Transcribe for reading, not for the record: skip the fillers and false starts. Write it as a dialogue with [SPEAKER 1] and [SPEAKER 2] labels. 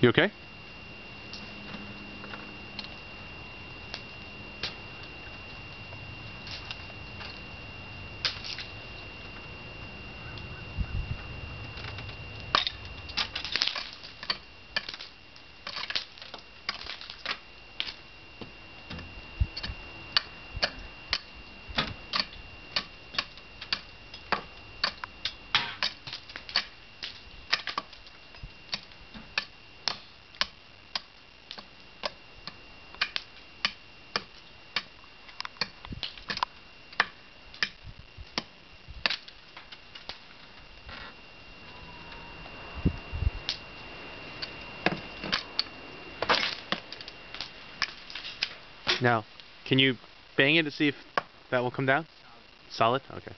[SPEAKER 1] You okay? Now, can you bang it to see if that will come down? Solid? Okay.